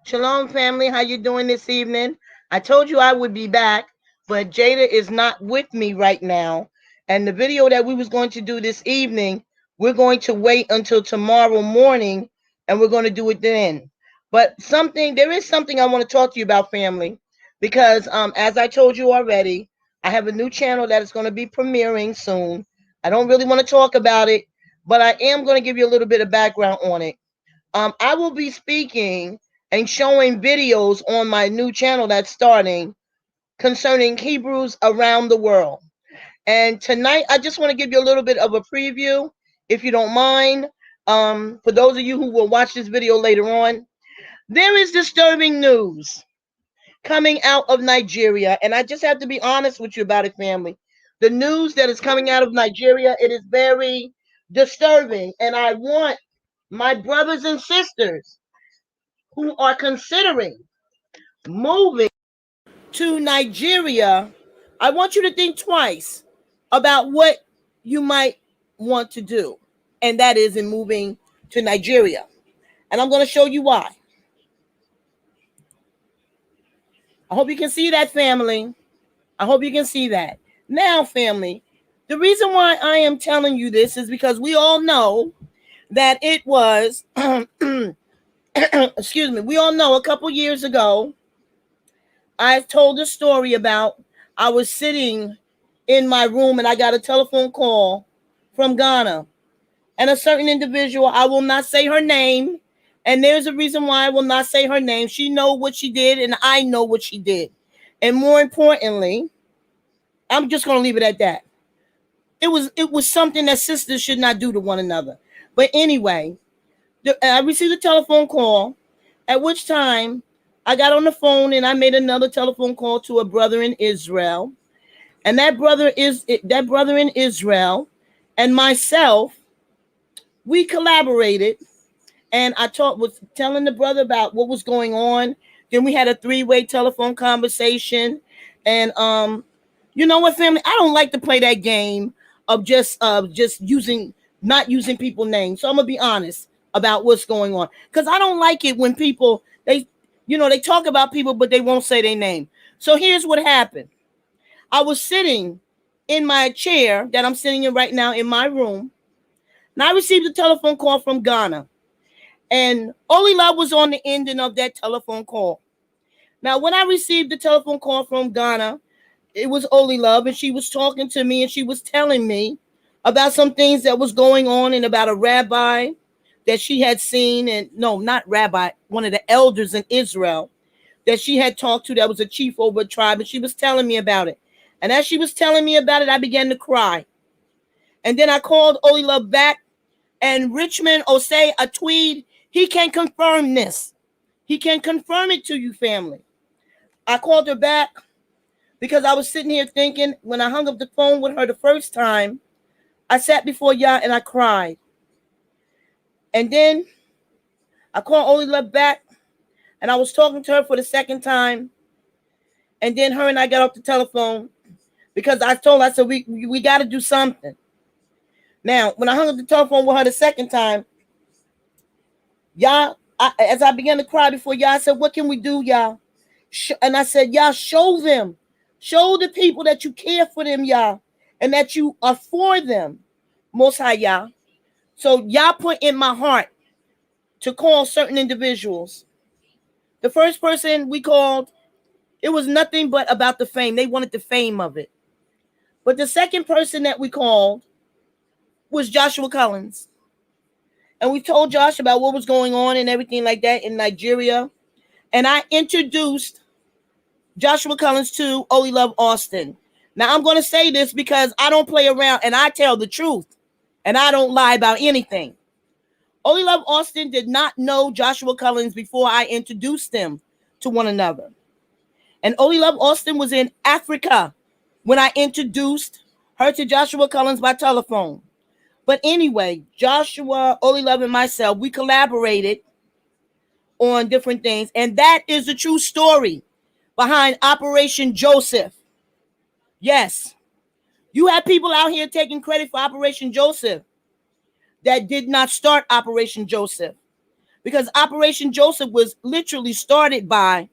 Shalom, family. How you doing this evening? I told you I would be back, but Jada is not with me right now. And the video that we was going to do this evening, we're going to wait until tomorrow morning, and we're going to do it then. But there is something I want to talk to you about, family, because as I told you already, I have a new channel that is going to be premiering soon. I don't really want to talk about it, but I am going to give you a little bit of background on it. I will be speaking and showing videos on my new channel that's starting concerning Hebrews around the world. And tonight, I just want to give you a little bit of a preview, if you don't mind. For those of you who will watch this video later on, there is disturbing news coming out of Nigeria, and I just have to be honest with you about it, family. The news that is coming out of Nigeria, it is very disturbing, and I want my brothers and sisters who are considering moving to Nigeria, I want you to think twice about what you might want to do, and that is in moving to Nigeria. And I'm going to show you why. I hope you can see that, family. I hope you can see that. Now, family, the reason why I am telling you this is because we all know that it was, excuse me, we all know a couple years ago, I told a story about I was sitting in my room and I got a telephone call from Ghana. And a certain individual, I will not say her name, and there's a reason why I will not say her name. She know what she did, and I know what she did. And more importantly, I'm just going to leave it at that. It was something that sisters should not do to one another. But anyway, I received a telephone call, at which time I got on the phone and I made another telephone call to a brother in Israel. And that brother in Israel and myself, we collaborated, and was telling the brother about what was going on. Then we had a three-way telephone conversation. And you know what, family? I don't like to play that game of just using not using people's names. So I'm gonna be honest about what's going on. Because I don't like it when people they talk about people, but they won't say their name. So here's what happened. I was sitting in my chair that I'm sitting in right now in my room, and I received a telephone call from Ghana. And Olila was on the ending of that telephone call. Now, when I received the telephone call from Ghana, it was Olila, and she was talking to me, and she was telling me about some things that was going on and about a rabbi that she had seen, and no, not rabbi, one of the elders in Israel that she had talked to that was a chief over a tribe, and she was telling me about it. And as she was telling me about it, I began to cry. And then I called Olila back, and Richmond Osei Atweed, he can confirm this. He can confirm it to you, family. I called her back because I was sitting here thinking, when I hung up the phone with her the first time, I sat before Yah and I cried. And then I called Olila back, and I was talking to her for the second time. And then her and I got off the telephone because I told her, I said, we got to do something. Now, when I hung up the telephone with her the second time, Yah, as I began to cry before Yah, I said, what can we do, Yah? And I said, Yah, show them. Show the people that you care for them, Yah, and that you are for them, Most High, Yah. So Yah put in my heart to call certain individuals. The first person we called, it was nothing but about the fame. They wanted the fame of it. But the second person that we called was Joshua Collins. And we told Josh about what was going on and everything like that in Nigeria. And I introduced Joshua Collins to Oli Love Austin. Now, I'm going to say this because I don't play around and I tell the truth. And I don't lie about anything. Oli Love Austin did not know Joshua Collins before I introduced them to one another. And Oli Love Austin was in Africa when I introduced her to Joshua Collins by telephone. But anyway, Joshua, Oli Love, and myself, we collaborated on different things. And that is the true story behind Operation Joseph. Yes, you have people out here taking credit for Operation Joseph that did not start Operation Joseph. because Operation Joseph was literally started by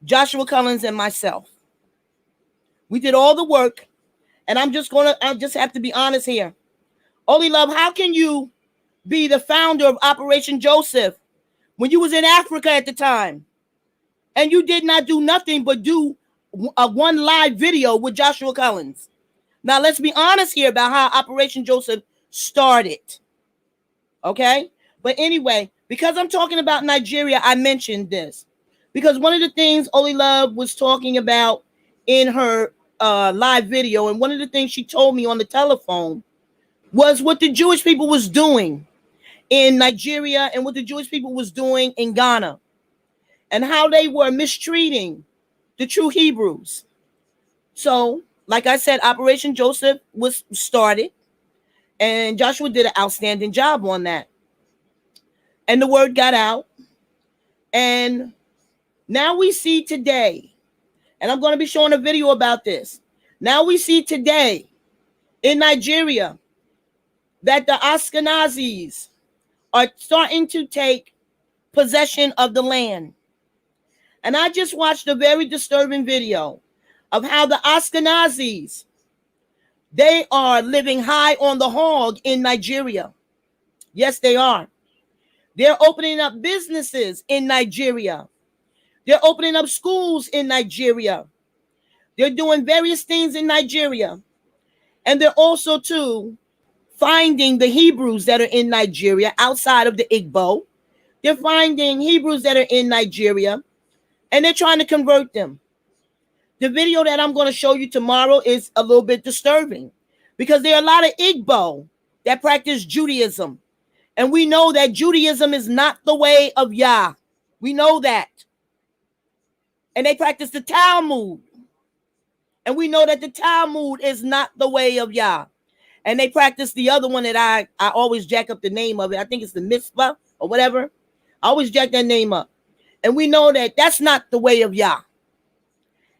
Joshua Collins and myself. We did all the work, and I just have to be honest here. Oli Love, how can you be the founder of Operation Joseph when you was in Africa at the time and you did not do nothing but do a one live video with Joshua Collins? Now let's be honest here about how Operation Joseph started. Okay? But anyway, because I'm talking about Nigeria, I mentioned this because one of the things Oli Love was talking about in her live video, and one of the things she told me on the telephone, was what the Jewish people was doing in Nigeria and what the Jewish people was doing in Ghana, and how they were mistreating the true Hebrews. So, like I said, Operation Joseph was started, and Joshua did an outstanding job on that. And the word got out, and now we see today, and I'm going to be showing a video about this. Now we see today in Nigeria that the Ashkenazis are starting to take possession of the land. And I just watched a very disturbing video of how the Ashkenazis, they are living high on the hog in Nigeria. Yes, they are. They're opening up businesses in Nigeria. They're opening up schools in Nigeria. They're doing various things in Nigeria. And they're also, too, finding the Hebrews that are in Nigeria outside of the Igbo. They're finding Hebrews that are in Nigeria, and they're trying to convert them. The video that I'm going to show you tomorrow is a little bit disturbing because there are a lot of Igbo that practice Judaism. And we know that Judaism is not the way of Yah. We know that. And they practice the Talmud. And we know that the Talmud is not the way of Yah. And they practice the other one that I always jack up the name of it. I think it's the Mitzvah or whatever. I always jack that name up. And we know that that's not the way of Yah.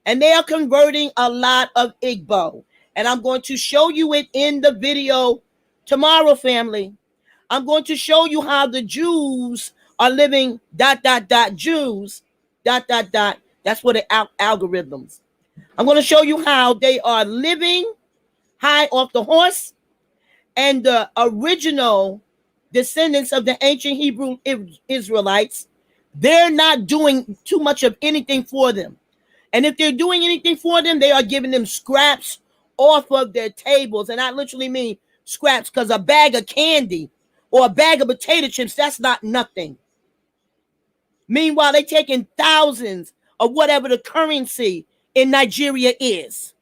And they are converting a lot of Igbo. And I'm going to show you it in the video tomorrow, family. I'm going to show you how the Jews are living ... Jews ... That's what the algorithms. I'm going to show you how they are living high off the horse, and the original descendants of the ancient Hebrew Israelites, they're not doing too much of anything for them. And if they're doing anything for them, they are giving them scraps off of their tables. And I literally mean scraps, because a bag of candy or a bag of potato chips, that's not nothing. Meanwhile, they're taking thousands of whatever the currency in Nigeria is.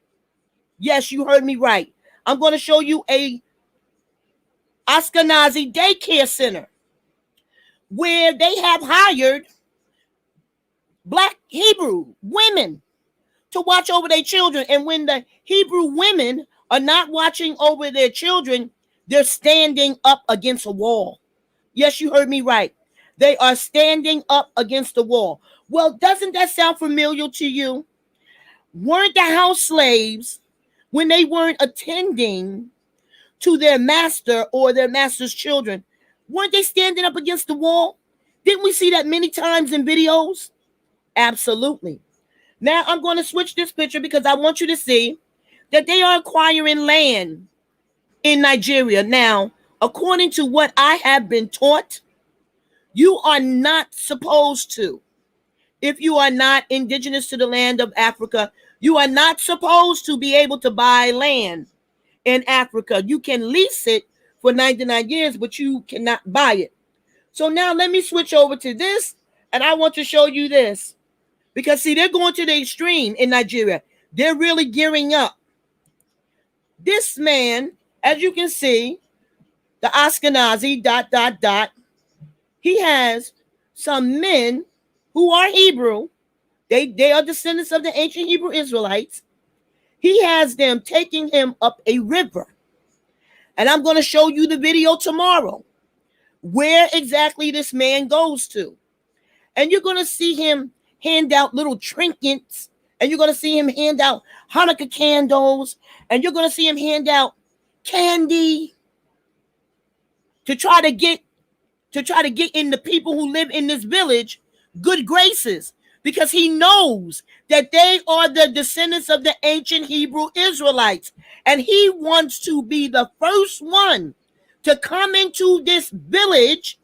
Yes, you heard me right. I'm going to show you a Ashkenazi daycare center where they have hired Black Hebrew women to watch over their children. And when the Hebrew women are not watching over their children, they're standing up against a wall. Yes, you heard me right. They are standing up against the wall. Well, doesn't that sound familiar to you? Weren't the house slaves, when they weren't attending to their master or their master's children, weren't they standing up against the wall? Didn't we see that many times in videos? Absolutely. Now I'm going to switch this picture because I want you to see that they are acquiring land in Nigeria. Now, according to what I have been taught, you are not supposed to. If you are not indigenous to the land of Africa, you are not supposed to be able to buy land in Africa. You can lease it for 99 years, but you cannot buy it. So now let me switch over to this, and I want to show you this. Because, see, they're going to the extreme in Nigeria. They're really gearing up. This man, as you can see, the Ashkenazi ... he has some men who are Hebrew. They are descendants of the ancient Hebrew Israelites. He has them taking him up a river. And I'm going to show you the video tomorrow where exactly this man goes to. And you're going to see him hand out little trinkets, and you're going to see him hand out Hanukkah candles, and you're going to see him hand out candy to try to get to try to get in the people who live in this village good graces, because he knows that they are the descendants of the ancient Hebrew Israelites. And he wants to be the first one to come into this village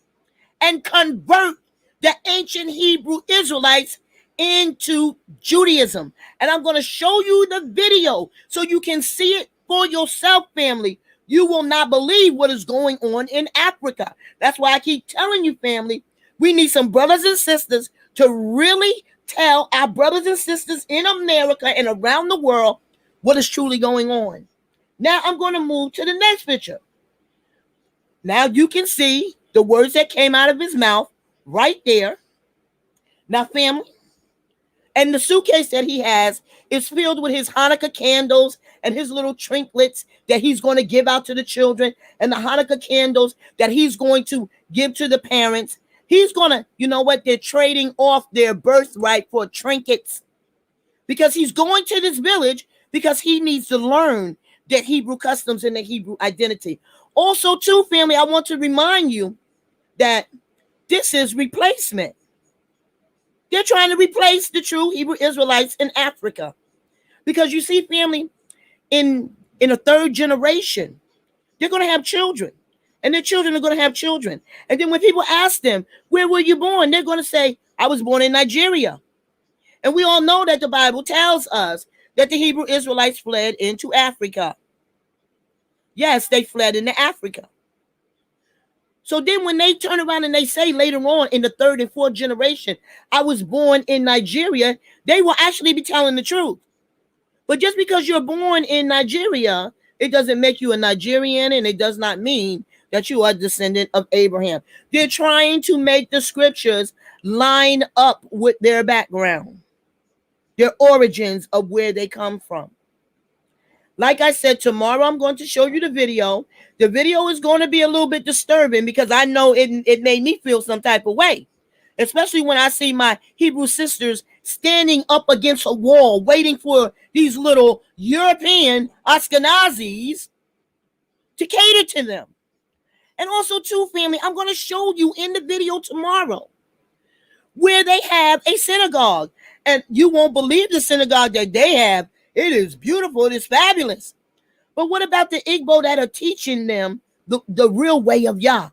and convert the ancient Hebrew Israelites into Judaism. And I'm going to show you the video so you can see it for yourself, family. You will not believe what is going on in Africa. That's why I keep telling you, family, we need some brothers and sisters to really tell our brothers and sisters in America and around the world what is truly going on. Now I'm going to move to the next picture. Now you can see the words that came out of his mouth right there. Now, family, and the suitcase that he has is filled with his Hanukkah candles and his little trinkets that he's going to give out to the children, and the Hanukkah candles that he's going to give to the parents. He's going to, you know what, they're trading off their birthright for trinkets, because he's going to this village because he needs to learn their Hebrew customs and their Hebrew identity. Also, too, family, I want to remind you that this is replacement. They're trying to replace the true Hebrew Israelites in Africa. Because you see, family, in a third generation, they're going to have children. And their children are going to have children. And then when people ask them, where were you born? They're going to say, I was born in Nigeria. And we all know that the Bible tells us that the Hebrew Israelites fled into Africa. Yes, they fled into Africa. So then when they turn around and they say later on in the third and fourth generation, I was born in Nigeria, they will actually be telling the truth. But just because you're born in Nigeria, it doesn't make you a Nigerian, and it does not mean that you are a descendant of Abraham. They're trying to make the scriptures line up with their background, their origins of where they come from. Like I said, tomorrow I'm going to show you the video. The video is going to be a little bit disturbing because I know it made me feel some type of way, especially when I see my Hebrew sisters standing up against a wall waiting for these little European Ashkenazis to cater to them. And also, too, family, I'm going to show you in the video tomorrow where they have a synagogue. And you won't believe the synagogue that they have. It is beautiful. It is fabulous. But what about the Igbo that are teaching them the real way of Yah?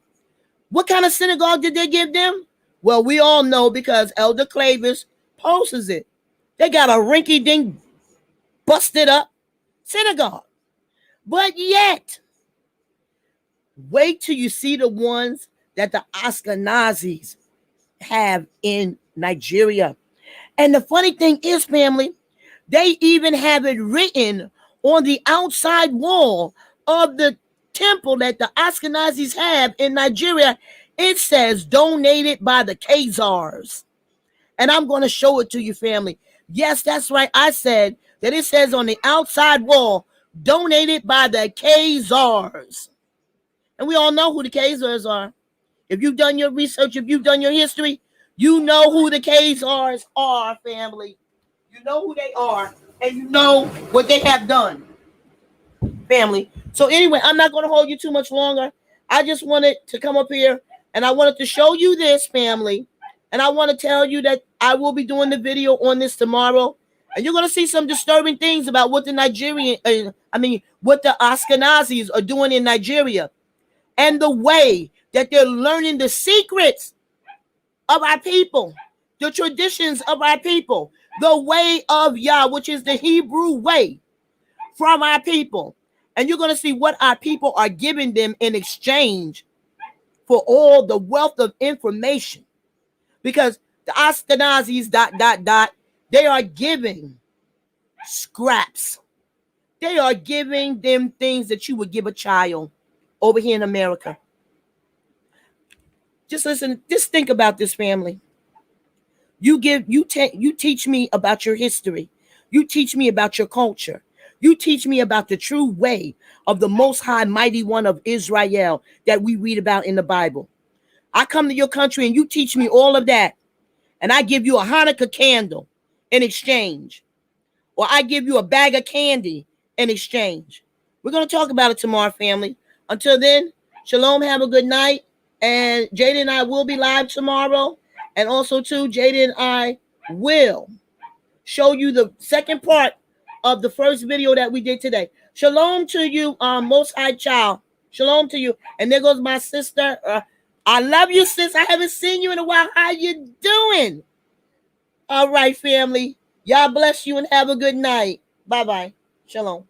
What kind of synagogue did they give them? Well, we all know because Elder Clavis posts it. They got a rinky-dink, busted up synagogue. But yet, wait till you see the ones that the Ashkenazis have in Nigeria. And the funny thing is, family, they even have it written on the outside wall of the temple that the Ashkenazis have in Nigeria. It says donated by the Khazars. And I'm going to show it to you, family. Yes, that's right. I said that it says on the outside wall, donated by the Khazars. And we all know who the Khazars are. If you've done your research, if you've done your history, you know who the Khazars are, family. You know who they are, and you know what they have done, family. So anyway, I'm not going to hold you too much longer. I just wanted to come up here, and I wanted to show you this, family. And I want to tell you that I will be doing the video on this tomorrow. And you're going to see some disturbing things about what what the Ashkenazis are doing in Nigeria. And the way that they're learning the secrets of our people, the traditions of our people, the way of Yah, which is the Hebrew way from our people. And you're going to see what our people are giving them in exchange for all the wealth of information. Because the Ashkenazis, they are giving scraps. They are giving them things that you would give a child over here in America. Just listen, just think about this, family. You teach me about your history. You teach me about your culture. You teach me about the true way of the Most High Mighty One of Israel that we read about in the Bible. I come to your country and you teach me all of that. And I give you a Hanukkah candle in exchange. Or I give you a bag of candy in exchange. We're going to talk about it tomorrow, family. Until then, shalom, have a good night. And Jada and I will be live tomorrow. And also, too, Jada and I will show you the second part of the first video that we did today. Shalom to you, Most High Child. Shalom to you. And there goes my sister. I love you, sis. I haven't seen you in a while. How you doing? All right, family. Y'all bless you and have a good night. Bye-bye. Shalom.